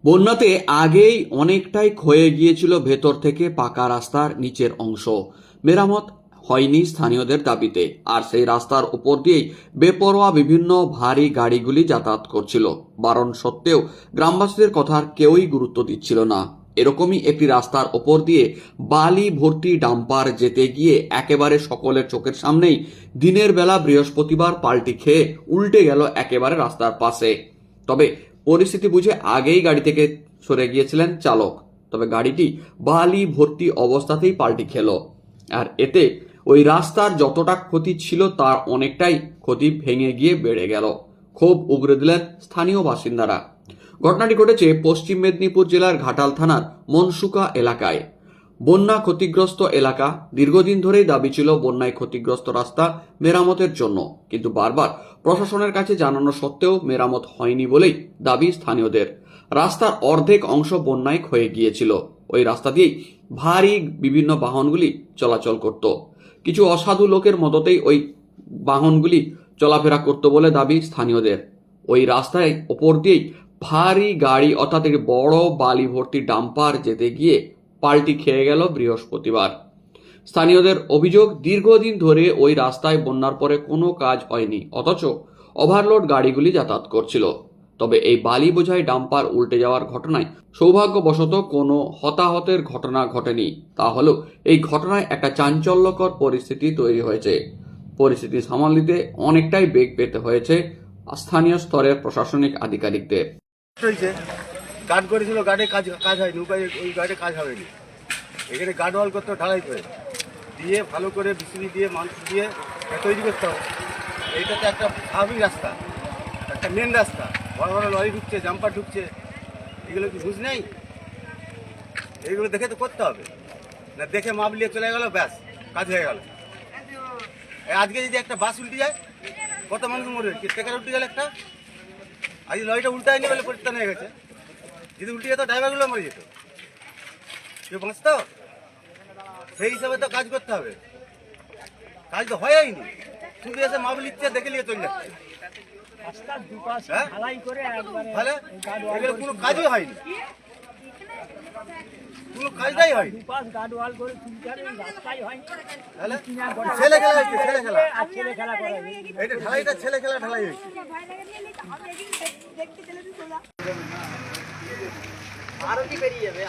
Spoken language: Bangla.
বন্যাতে আগেই অনেকটাই ক্ষয়ে গিয়েছিল ভেতর থেকে পাকা রাস্তার নিচের অংশ। মেরামত হয়নি স্থানীয়দের দাবিতে, আর সেই রাস্তার উপর দিয়েই বেপরোয়া বিভিন্ন ভারী গাড়িগুলি যাতায়াত করছিল। বারণ সত্ত্বেও গ্রামবাসীদের কথার কেউই গুরুত্ব দিচ্ছিল না। এরকমই একটি রাস্তার ওপর দিয়ে বালি ভর্তি ডাম্পার যেতে গিয়ে একেবারে সকলের চোখের সামনেই দিনের বেলা বৃহস্পতিবার পাল্টি খেয়ে উল্টে গেল একেবারে রাস্তার পাশে। তবে পরিস্থিতি বুঝে আগেই গাড়ি থেকে সরে গিয়েছিলেন চালক, তবে গাড়িটি বালি ভর্তি অবস্থাতেই পাল্টি খেলো। আর এতে ওই রাস্তার যতটা ক্ষতি ছিল তার অনেকটাই ক্ষতি ভেঙে গিয়ে বেড়ে গেল। ক্ষোভ উগরে দিলেন স্থানীয় বাসিন্দারা। ঘটনাটি ঘটেছে পশ্চিম মেদিনীপুর জেলার ঘাটাল থানার মনসুকা এলাকায়। বন্যা ক্ষতিগ্রস্ত এলাকা, দীর্ঘদিন ধরেই দাবি ছিল বন্যায় ক্ষতিগ্রস্ত রাস্তা মেরামতের জন্য, কিন্তু বারবার প্রশাসনের কাছে জানানো সত্ত্বেও মেরামত হয়নি বলেই দাবি স্থানীয়দের। রাস্তার অর্ধেক অংশ বন্যায় ক্ষয়ে গিয়েছিল। ওই রাস্তা দিয়েই ভারী বিভিন্ন বাহনগুলি চলাচল করত। কিছু অসাধু লোকের মদতেই ওই বাহনগুলি চলাফেরা করত বলে দাবি স্থানীয়দের। ওই রাস্তায় ওপর দিয়েই ভারী গাড়ি অর্থাৎ একটি বড় বালি ভর্তি ডাম্পার যেতে গিয়ে পাল্টি খেয়ে গেল বৃহস্পতিবার। স্থানীয়দের অভিযোগ, দীর্ঘদিন ধরে ওই রাস্তায় বন্যার পরে কোনো কাজ হয়নি, অথচ ওভারলোড গাড়িগুলি যাতায়াত করছিল। তবে এই বালি বোঝাই ডাম্পার উল্টে যাওয়ার ঘটনায় সৌভাগ্যবশত কোনো হতাহতের ঘটনা ঘটেনি। তাহলেও এই ঘটনায় একটা চাঞ্চল্যকর পরিস্থিতি তৈরি হয়েছে। পরিস্থিতি সামাল দিতে অনেকটাই বেগ পেতে হয়েছে স্থানীয় স্তরের প্রশাসনিক আধিকারিকদের। গার্ড করেছিল, গার্ডে কাজ হয়নি, ওই গার্ডে কাজ হয়নি। এখানে গার্ড ওয়াল করতে ঢালাই করে দিয়ে ভালো করে বিসিবি দিয়ে মানুষ দিয়ে তৈরি করতে হবে। এইটাতে একটা স্বাভাবিক রাস্তা, একটা মেন রাস্তা, বড় বড় লরি ঢুকছে, জাম্পার ঢুকছে, এগুলো কি বুঝ নেই? এইগুলো দেখে তো করতে হবে না, দেখে মাপ নিয়ে চলে গেল, ব্যাস কাজ হয়ে গেল। আজকে যদি একটা বাস উল্টে যায় কত মানুষ মরবে, টেকার উল্টে গেলে একটা, আজ লরিটা উল্টায়নি বলে পরিত্রাণ হয়ে গেছে। যদি উল্টে যেত ড্রাইভারগুলো মরে যেত, কেউ বাঁচত? সেই হিসাবে তো কাজ করতে হবে। কাজ তো হয়নি, শুধু এসে মাপ লিখছে, দেখে নিয়ে চলে যাচ্ছে। তাহলে এগুলো কোনো কাজই হয়নি, কোনো কাজটাই হয়নি। ছেলে খেলা হয়েছে, ছেলে খেলা, এটা ঢালাইটা ছেলে খেলা ঢালাই হয়েছে। আরো কি বেরিয়ে যাবে?